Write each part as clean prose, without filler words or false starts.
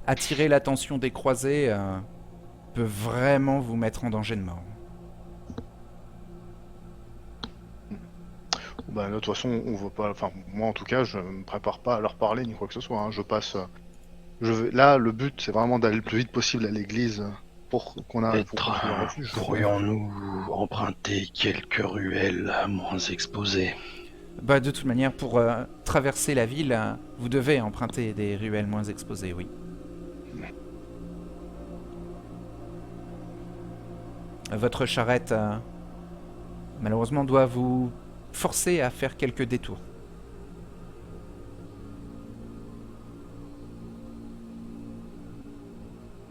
attirer l'attention des croisés peut vraiment vous mettre en danger de mort. Bah, de toute façon, on va pas. Enfin, moi en tout cas, je me prépare pas à leur parler ni quoi que ce soit. Hein. Je passe. Là, le but, c'est vraiment d'aller le plus vite possible à l'église pour qu'on Peut-être trouve un refuge. pourrions-nous emprunter quelques ruelles moins exposées. Bah, de toute manière, pour traverser la ville, vous devez emprunter des ruelles moins exposées, oui. Votre charrette, malheureusement, doit vous forcer à faire quelques détours.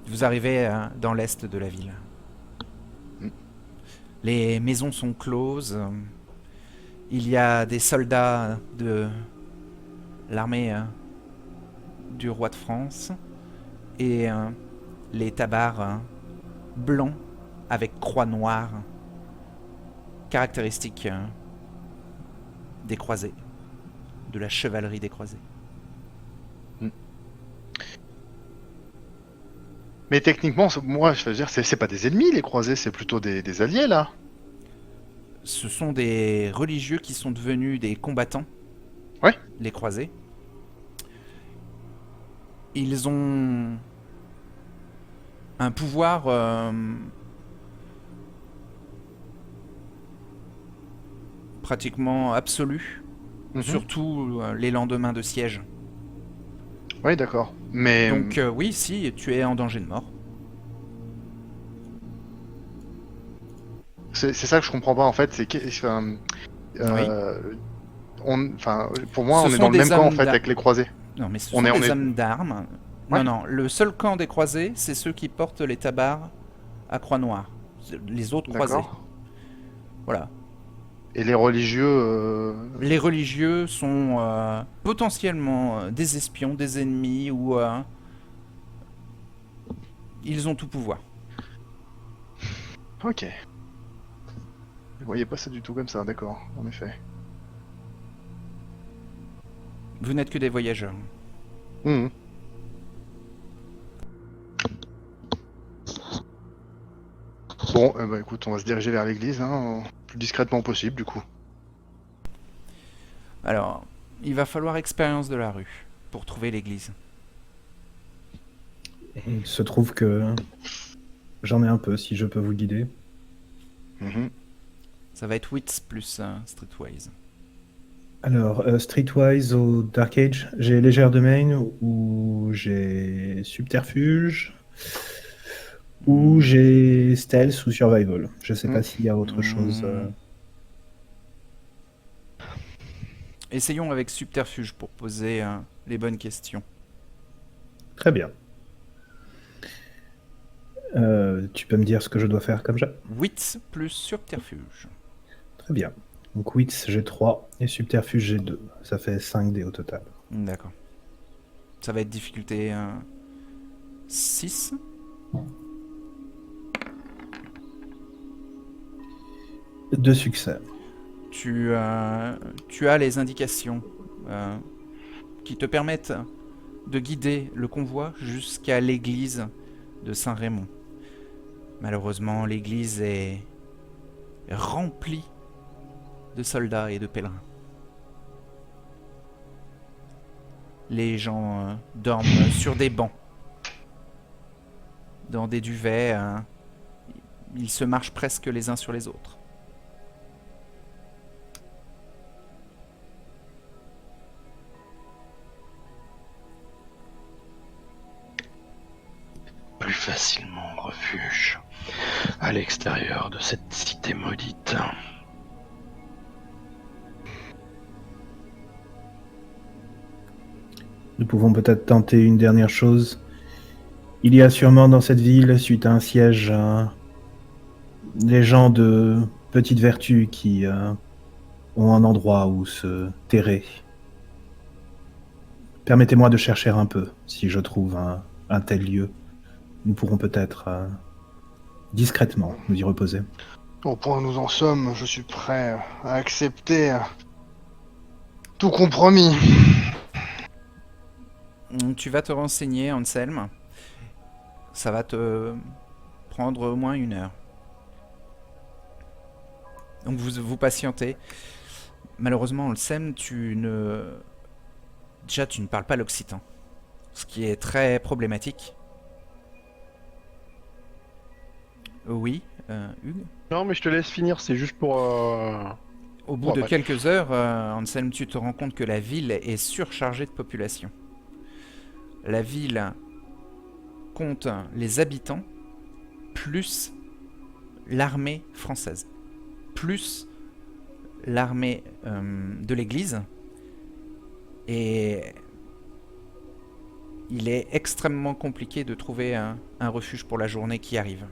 Vous arrivez dans l'est de la ville. Mm. Les maisons sont closes. Il y a des soldats de l'armée du roi de France et les tabards blancs avec croix noire, caractéristiques des croisés, de la chevalerie des croisés. Mais techniquement, moi, je veux dire, c'est pas des ennemis les croisés, c'est plutôt des alliés là. Ce sont des religieux qui sont devenus des combattants, Ouais. les croisés. Ils ont un pouvoir pratiquement absolu, Mhm. surtout les lendemains de siège. Oui, d'accord. Mais Donc oui, si, tu es en danger de mort. c'est ça que je comprends pas en fait. Oui. Euh, enfin, pour moi, Ce on est sont dans le même des camp en hommes fait d'armes. avec les croisés. Non, mais ce On sont est, on des est. hommes d'armes. Ouais. Non, non, le seul camp des croisés, c'est ceux qui portent les tabards à croix noire. Les autres croisés. D'accord. Voilà. Et les religieux. Les religieux sont potentiellement des espions, des ennemis, ou ils ont tout pouvoir. Ok. Je voyais pas ça du tout comme ça, d'accord, en effet. Vous n'êtes que des voyageurs. Mhm. Bon, bah écoute, on va se diriger vers l'église, hein, le plus discrètement possible, du coup. Alors, il va falloir expérience de la rue pour trouver l'église. Il se trouve que j'en ai un peu, si je peux vous guider. Mhm. Ça va être Wits plus Streetwise. Alors, Streetwise au Dark Age, j'ai Légère de Main ou j'ai Subterfuge ou j'ai Stealth ou Survival. Je sais pas Mhm. s'il y a autre chose. Essayons avec Subterfuge pour poser les bonnes questions. Très bien. Tu peux me dire ce que je dois faire comme jet? Wits plus Subterfuge. Très bien. Donc Wits, j'ai 3 et Subterfuge, j'ai 2. Ça fait 5 dés au total. D'accord. Ça va être difficulté 6. Deux succès. Tu as les indications qui te permettent de guider le convoi jusqu'à l'église de Saint-Raymond. Malheureusement, l'église est remplie de soldats et de pèlerins. Les gens dorment sur des bancs, dans des duvets. Ils se marchent presque les uns sur les autres. Plus facilement refuge à l'extérieur de cette cité maudite. Nous pouvons peut-être tenter une dernière chose. Il y a sûrement dans cette ville, suite à un siège, des gens de petite vertu qui ont un endroit où se terrer. Permettez-moi de chercher un peu, si je trouve un tel lieu. Nous pourrons peut-être discrètement nous y reposer. Au point où nous en sommes, je suis prêt à accepter tout compromis. Tu vas te renseigner, Anselme. Ça va te prendre au moins 1 heure. Donc vous patientez. Malheureusement, Ansem, déjà tu ne parles pas l'occitan, ce qui est très problématique. Oui, Hugues. Non, mais je te laisse finir, c'est juste pour... Au bout Ouais, de bref. quelques heures, Anselme, tu te rends compte que la ville est surchargée de population. La ville compte les habitants plus l'armée française, plus l'armée de l'église. Et il est extrêmement compliqué de trouver un refuge pour la journée qui arrive.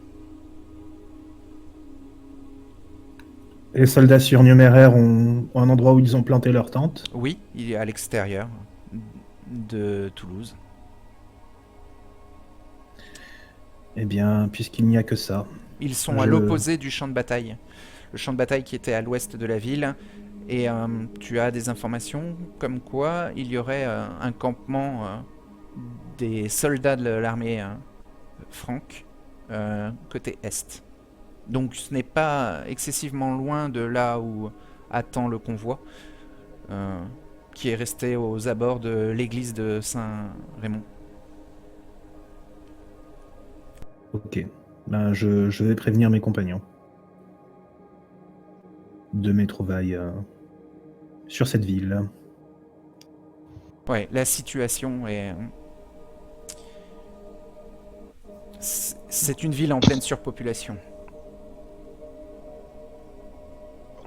Les soldats surnuméraires ont un endroit où ils ont planté leur tente. Oui, il est à l'extérieur de Toulouse. Eh bien, puisqu'il n'y a que ça, Ils sont à l'opposé du champ de bataille. Le champ de bataille qui était à l'ouest de la ville. Et tu as des informations comme quoi il y aurait un campement des soldats de l'armée franque côté est. Donc ce n'est pas excessivement loin de là où attend le convoi, qui est resté aux abords de l'église de Saint-Raymond. ok. Ben, je vais prévenir mes compagnons de mes trouvailles sur cette ville. Ouais, la situation est... C'est une ville en pleine surpopulation.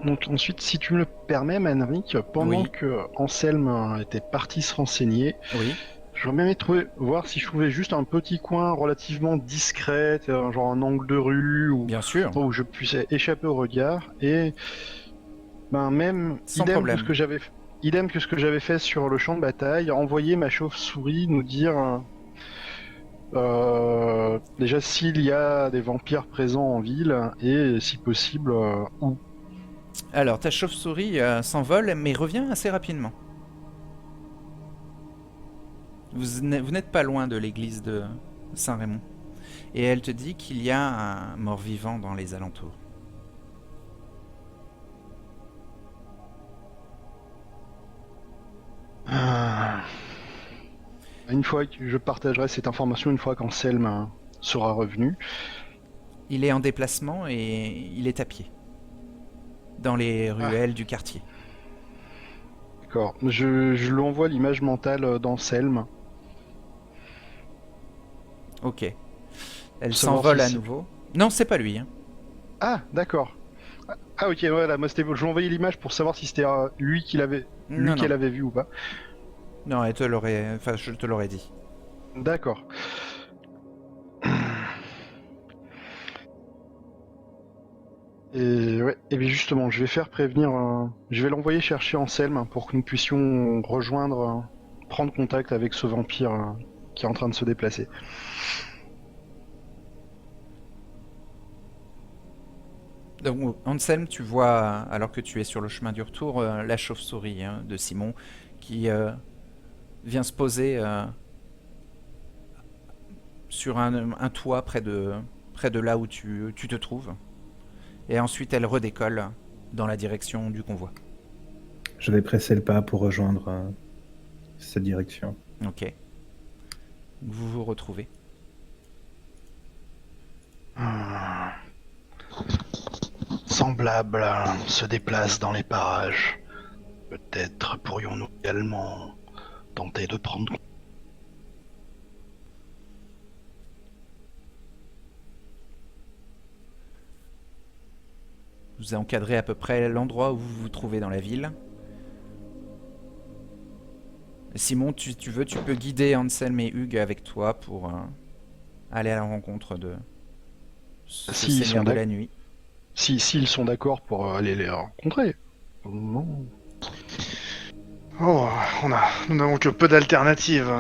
Donc ensuite, si tu me le permets, Manric, pendant Oui. que Anselme était parti se renseigner, Oui. j'aurais bien aimé voir si je trouvais juste un petit coin relativement discret, genre un angle de rue, Bien sûr. où je puisse échapper au regard, et ben même Sans idem problème. que ce que j'avais fait sur le champ de bataille, envoyer ma chauve-souris nous dire déjà s'il y a des vampires présents en ville, et si possible où. Alors, ta chauve-souris s'envole, mais revient assez rapidement. Vous n'êtes pas loin de l'église de Saint-Raymond. Et elle te dit qu'il y a un mort-vivant dans les alentours. Ah. Une fois que je partagerai cette information, une fois qu'Anselme sera revenu. Il est en déplacement et il est à pied. Dans les ruelles du quartier. D'accord. Je lui envoie l'image mentale d'Anselme. Ok. Elle Pour savoir s'envole si à c'est- nouveau. Non, c'est pas lui. Hein. Ah, d'accord. Ah, ok, voilà, moi c'était. Je lui ai envoyé l'image pour savoir si c'était lui Non, non. qu'elle avait vu ou pas. Non, elle te l'aurait... Enfin, je te l'aurais dit. D'accord. Et ouais, et bien justement, je vais faire prévenir. Je vais l'envoyer chercher Anselme pour que nous puissions rejoindre, prendre contact avec ce vampire qui est en train de se déplacer. Donc, Anselme, tu vois, alors que tu es sur le chemin du retour, la chauve-souris de Simon qui vient se poser sur un toit près de là où tu te trouves. Et ensuite, elle redécolle dans la direction du convoi. Je vais presser le pas pour rejoindre cette direction. Ok. Vous vous retrouvez. Semblable se déplace dans les parages. Peut-être pourrions-nous également tenter de prendre. Vous encadrez à peu près l'endroit où vous vous trouvez dans la ville. Simon, tu veux, tu peux guider Anselme et Hugues avec toi pour aller à la rencontre de ce S'ils seigneur sont de la nuit. S'ils sont d'accord pour aller les rencontrer. Non. Oh, nous n'avons que peu d'alternatives.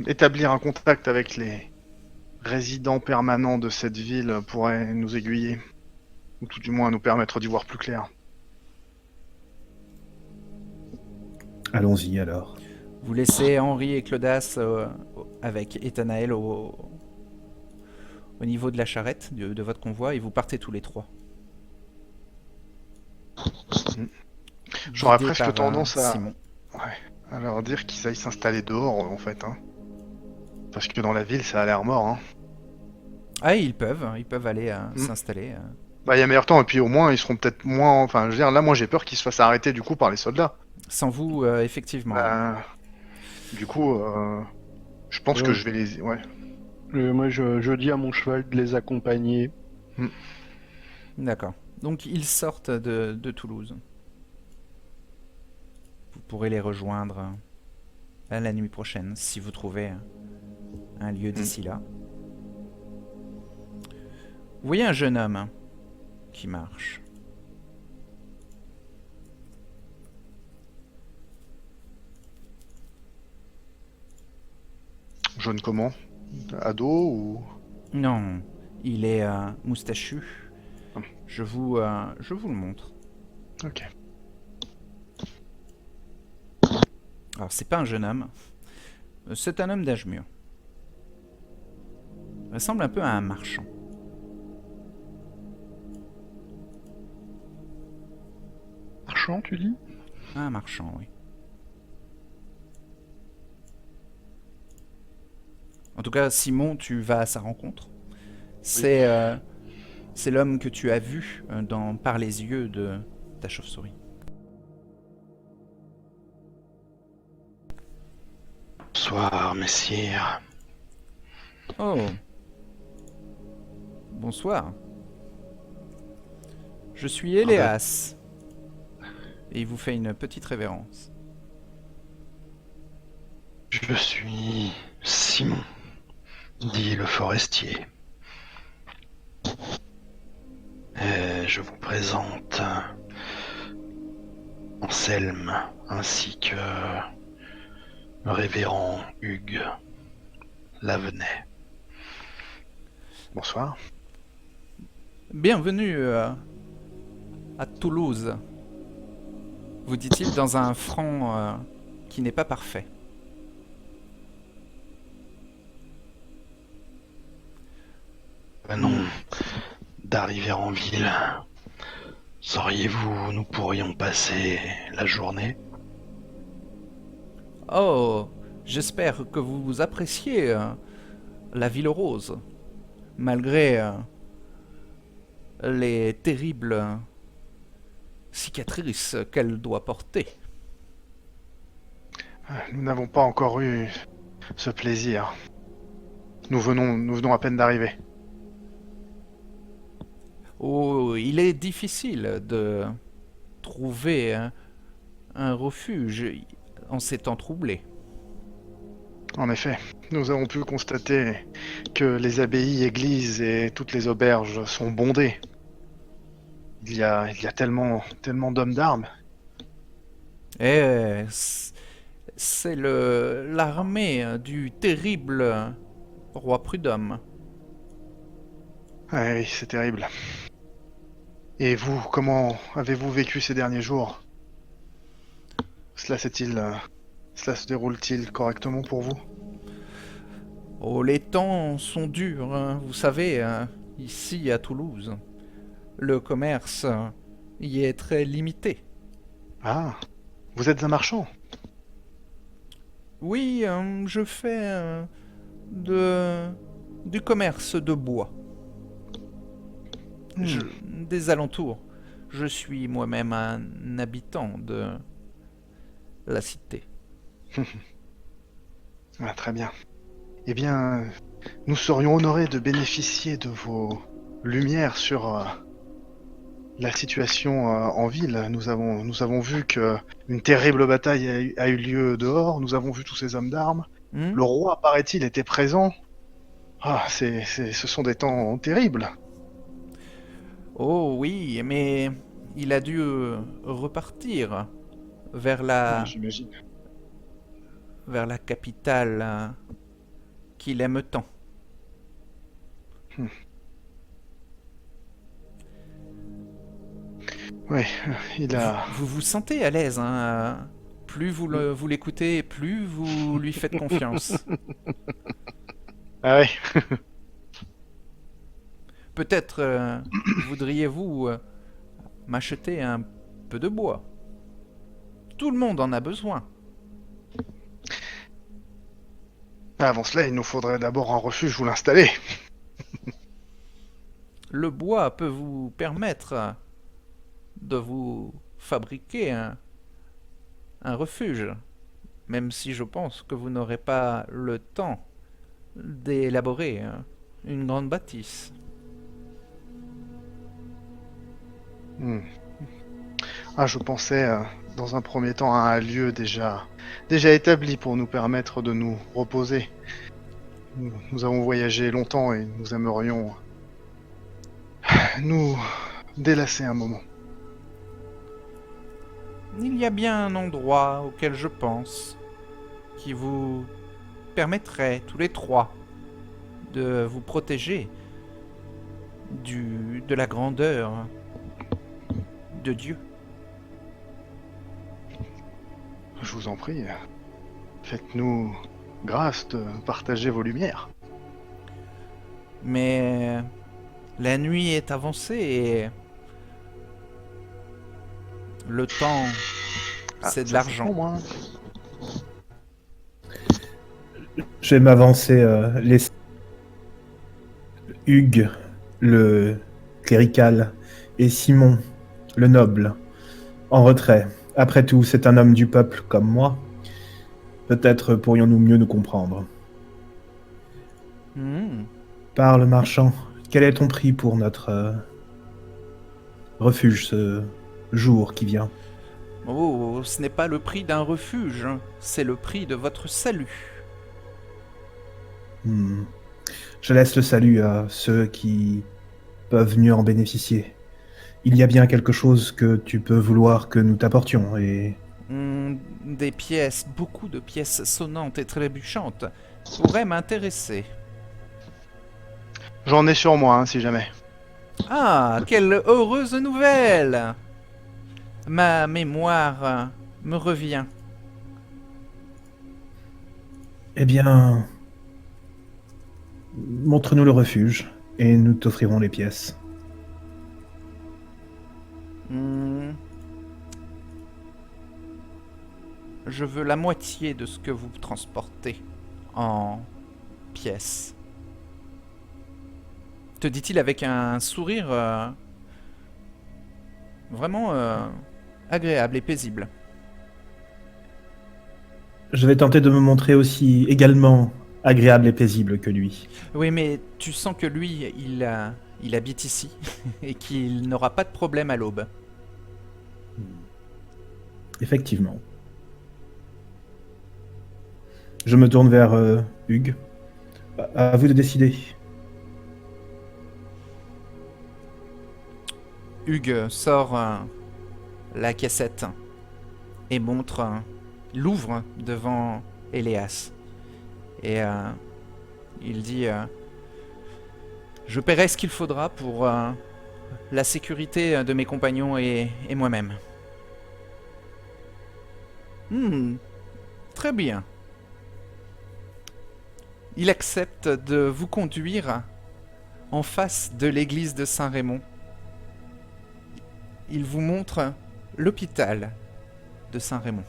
Établir un contact avec les résidents permanents de cette ville pourrait nous aiguiller, ou tout du moins nous permettre d'y voir plus clair. Allons-y alors. Vous laissez Henri et Clodas avec Ethanaël au niveau de la charrette de votre convoi et vous partez tous les trois. J'aurais Guidés presque par, tendance Simon. à leur dire qu'ils aillent s'installer dehors, en fait. Hein. Parce que dans la ville, ça a l'air mort. Hein. Ah, ils peuvent aller s'installer. Bah, il y a meilleur temps, et puis au moins, ils seront peut-être moins... Enfin, je veux dire, là, moi, j'ai peur qu'ils se fassent arrêter, du coup, par les soldats. Sans vous, effectivement. Bah, du coup, je pense que je vais les... Ouais. Moi, je dis à mon cheval de les accompagner. D'accord. Donc ils sortent de Toulouse. Vous pourrez les rejoindre la nuit prochaine si vous trouvez un lieu d'ici là. Vous voyez un jeune homme qui marche. Jaune comment? Ado ou... Non, il est moustachu. Hum. Je vous le montre. Ok. Alors c'est pas un jeune homme. C'est un homme d'âge mûr. Il ressemble un peu à un marchand. Marchand, tu dis? Un marchand, oui. En tout cas, Simon, tu vas à sa rencontre. C'est l'homme que tu as vu par les yeux de ta chauve-souris. Bonsoir, messire. Oh. Bonsoir. Je suis Éléas. Et il vous fait une petite révérence. Je suis Simon, dit le forestier. Et je vous présente Anselme ainsi que le révérend Hugues Lavenay. Bonsoir. Bienvenue à Toulouse. Vous dit-il dans un franc qui n'est pas parfait. Venons d'arriver en ville. Sauriez-vous où nous pourrions passer la journée? Oh, j'espère que vous appréciez la ville rose, malgré les terribles cicatrices qu'elle doit porter. Nous n'avons pas encore eu ce plaisir. Nous venons à peine d'arriver. Oh, il est difficile de trouver un refuge en ces temps troublés. En effet, nous avons pu constater que les abbayes, églises et toutes les auberges sont bondées. Il y a tellement d'hommes d'armes. Et c'est l'armée du terrible roi Prudhomme. Ah oui, c'est terrible. Et vous, comment avez-vous vécu ces derniers jours? Cela se déroule-t-il correctement pour vous? Oh, les temps sont durs, hein, vous savez, ici à Toulouse. Le commerce y est très limité. Ah, vous êtes un marchand? Oui, je fais du commerce de bois. Des alentours. Je suis moi-même un habitant de la cité. Ah, très bien. Eh bien, nous serions honorés de bénéficier de vos lumières sur la situation en ville. Nous avons vu que une terrible bataille a eu lieu dehors. Nous avons vu tous ces hommes d'armes. Le roi, paraît-il, était présent. Ah, ce sont des temps terribles. Oh oui, mais il a dû repartir vers J'imagine. vers la capitale qu'il aime tant. Oui, il a... Vous vous sentez à l'aise, hein, Plus vous l'écoutez, plus vous lui faites confiance. Ah ouais. Peut-être voudriez-vous m'acheter un peu de bois. Tout le monde en a besoin. Avant cela, il nous faudrait d'abord un refuge où l'installer. Le bois peut vous permettre de vous fabriquer un refuge, même si je pense que vous n'aurez pas le temps d'élaborer une grande bâtisse. Hmm. Ah, je pensais dans un premier temps à un lieu déjà établi pour nous permettre de nous reposer. Nous avons voyagé longtemps et nous aimerions nous délasser un moment. Il y a bien un endroit auquel je pense qui vous permettrait tous les trois de vous protéger de la grandeur de Dieu. Je vous en prie, faites-nous grâce de partager vos lumières. Mais la nuit est avancée et le temps, c'est de Ça, l'argent. pour moi. Je vais m'avancer, laisser Hugues, le clérical, et Simon, le noble, en retrait. Après tout, c'est un homme du peuple comme moi. Peut-être pourrions-nous mieux nous comprendre. Hmm. Parle, marchand, quel est ton prix pour notre refuge ce jour qui vient? Oh, ce n'est pas le prix d'un refuge, c'est le prix de votre salut. Je laisse le salut à ceux qui peuvent mieux en bénéficier. Il y a bien quelque chose que tu peux vouloir que nous t'apportions, et Des pièces, beaucoup de pièces sonnantes et trébuchantes pourraient m'intéresser. J'en ai sur moi, si jamais. Ah, quelle heureuse nouvelle! Ma mémoire me revient. eh bien, montre-nous le refuge, et nous t'offrirons les pièces. Hmm. Je veux la moitié de ce que vous transportez en pièces. Te dit-il avec un sourire vraiment agréable et paisible. Je vais tenter de me montrer aussi également agréable et paisible que lui. Oui, mais tu sens que lui, il habite ici et qu'il n'aura pas de problème à l'aube. Effectivement. Je me tourne vers Hugues. À vous de décider. Hugues sort la cassette et montre, l'ouvre devant Éléas. Et il dit je paierai ce qu'il faudra pour la sécurité de mes compagnons et moi-même. Très bien. Il accepte de vous conduire en face de l'église de Saint-Raymond. Il vous montre l'hôpital de Saint-Raymond.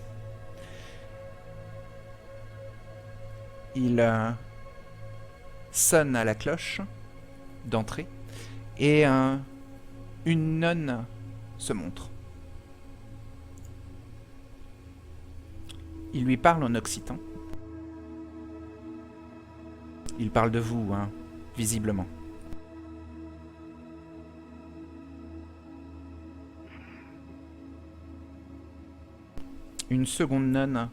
Il sonne à la cloche d'entrée et une nonne se montre. Il lui parle en occitan. Il parle de vous, visiblement. Une seconde nonne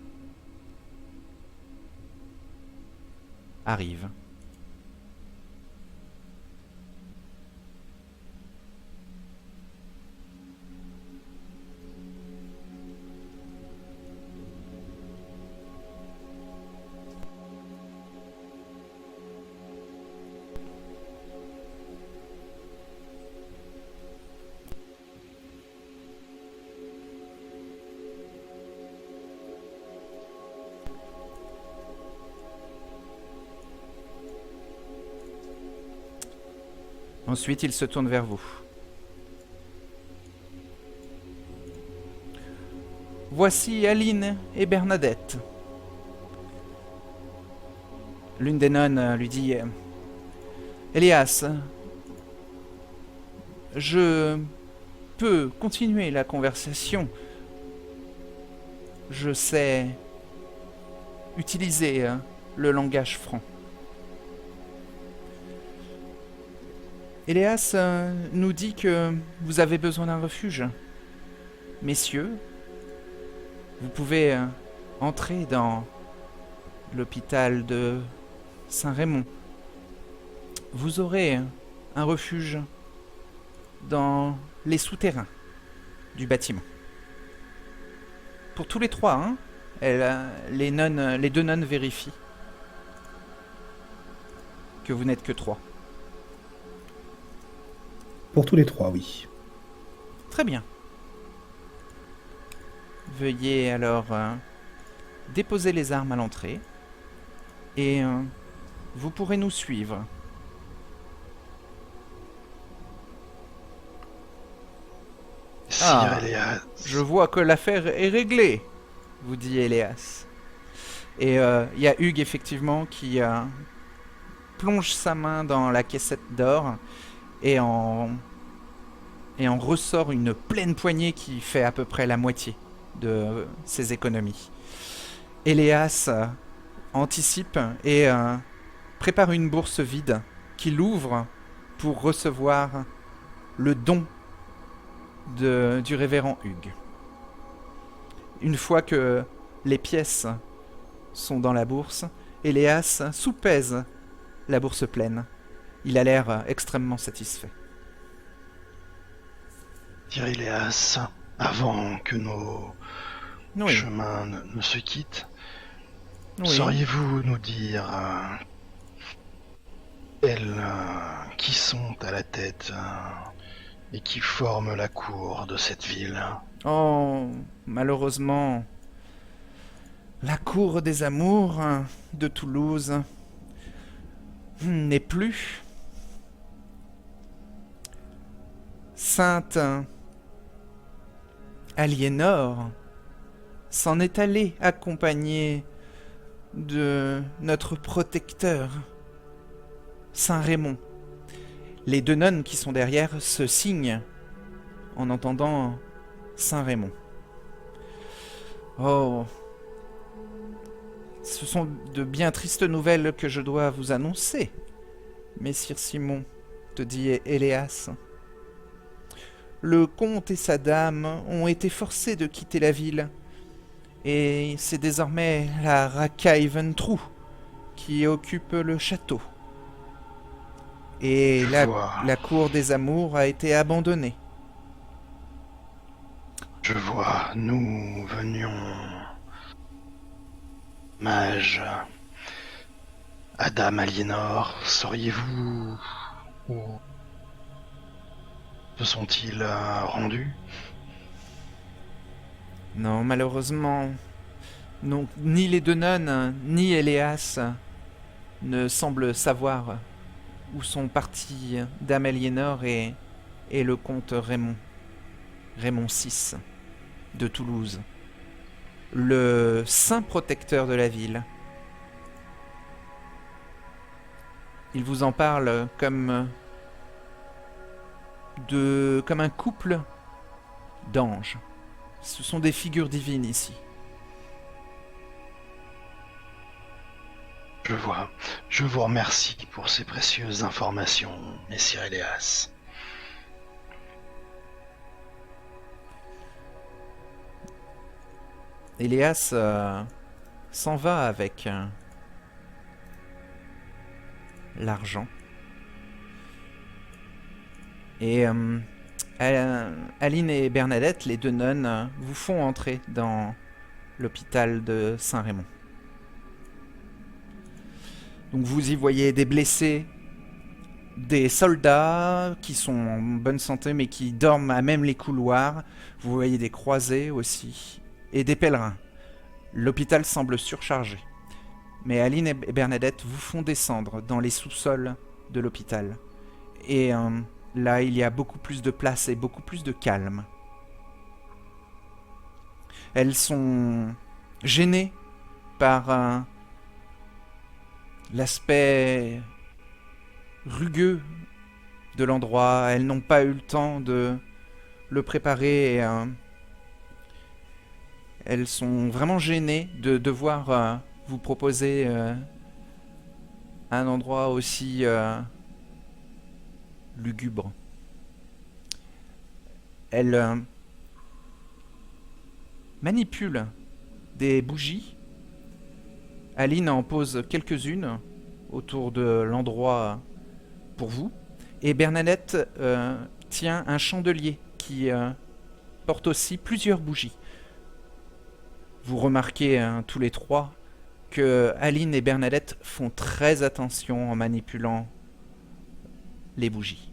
arrive. Ensuite, il se tourne vers vous. Voici Aline et Bernadette. L'une des nonnes lui dit Elias, je peux continuer la conversation. Je sais utiliser le langage franc. Elias nous dit que vous avez besoin d'un refuge. Messieurs, vous pouvez entrer dans l'hôpital de Saint-Raymond. Vous aurez un refuge dans les souterrains du bâtiment. Pour tous les trois, hein, les deux nonnes vérifient que vous n'êtes que trois. Pour tous les trois, oui. Très bien. Veuillez alors déposer les armes à l'entrée et vous pourrez nous suivre. Sire Elias. Je vois que l'affaire est réglée, vous dit Elias. Et il y a Hugues effectivement qui plonge sa main dans la caissette d'or et en ressort une pleine poignée qui fait à peu près la moitié de ses économies. Elias anticipe et prépare une bourse vide qu'il ouvre pour recevoir le don du révérend Hugues. Une fois que les pièces sont dans la bourse, Elias soupèse la bourse pleine. Il a l'air extrêmement satisfait. Sire Elias, avant que nos Oui. chemins ne se quittent, Oui. sauriez-vous nous dire qui sont à la tête et qui forment la cour de cette ville? Oh, malheureusement, la cour des amours de Toulouse n'est plus. Sainte Aliénor s'en est allée accompagnée de notre protecteur, Saint Raymond. Les deux nonnes qui sont derrière se signent en entendant Saint Raymond. Oh, ce sont de bien tristes nouvelles que je dois vous annoncer, messire Simon, te dit Éléas. Le comte et sa dame ont été forcés de quitter la ville, et c'est désormais la racaille Ventrou qui occupe le château. Et la cour des amours a été abandonnée. Je vois, nous venions... Mage... Adam Aliénor, sauriez-vous où se sont-ils rendus? Non, malheureusement, non, ni les deux nonnes, ni Éléas ne semblent savoir où sont partis Dame Aliénor et le comte Raymond VI de Toulouse, le saint protecteur de la ville. Il vous en parle comme un couple d'anges. Ce sont des figures divines ici. Je vois. Je vous remercie pour ces précieuses informations, messire Éléas. Éléas s'en va avec l'argent. Et Aline et Bernadette, les deux nonnes, vous font entrer dans l'hôpital de Saint-Raymond. Donc vous y voyez des blessés, des soldats qui sont en bonne santé mais qui dorment à même les couloirs. Vous voyez des croisés aussi et des pèlerins. L'hôpital semble surchargé. Mais Aline et Bernadette vous font descendre dans les sous-sols de l'hôpital. Et là, il y a beaucoup plus de place et beaucoup plus de calme. Elles sont gênées par l'aspect rugueux de l'endroit. Elles n'ont pas eu le temps de le préparer. Et, elles sont vraiment gênées de devoir vous proposer un endroit aussi lugubre. Elles manipulent des bougies. Aline en pose quelques-unes autour de l'endroit pour vous. Et Bernadette tient un chandelier qui porte aussi plusieurs bougies. Vous remarquez tous les trois que Aline et Bernadette font très attention en manipulant les bougies.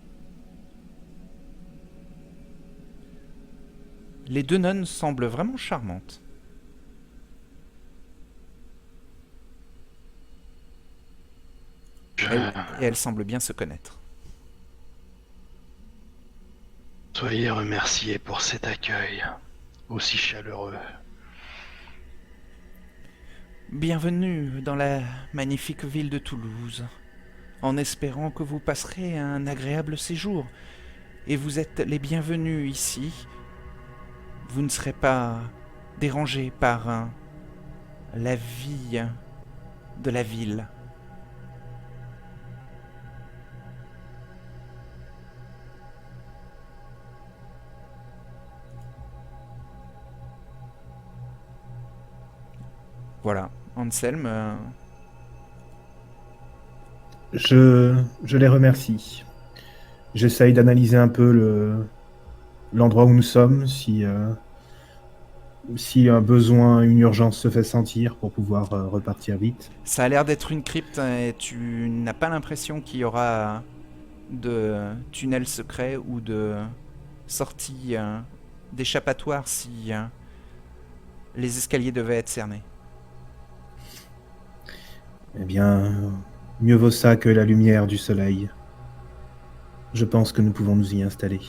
Les deux nonnes semblent vraiment charmantes. Et elles semblent bien se connaître. Soyez remerciés pour cet accueil aussi chaleureux. Bienvenue dans la magnifique ville de Toulouse, en espérant que vous passerez un agréable séjour. Et vous êtes les bienvenus ici. Vous ne serez pas dérangés par la vie de la ville. Voilà, Anselme. Je les remercie. J'essaye d'analyser un peu l'endroit où nous sommes, si un besoin, une urgence se fait sentir pour pouvoir repartir vite. Ça a l'air d'être une crypte et tu n'as pas l'impression qu'il y aura de tunnel secret ou de sortie d'échappatoire si les escaliers devaient être cernés. Eh bien, mieux vaut ça que la lumière du soleil. Je pense que nous pouvons nous y installer.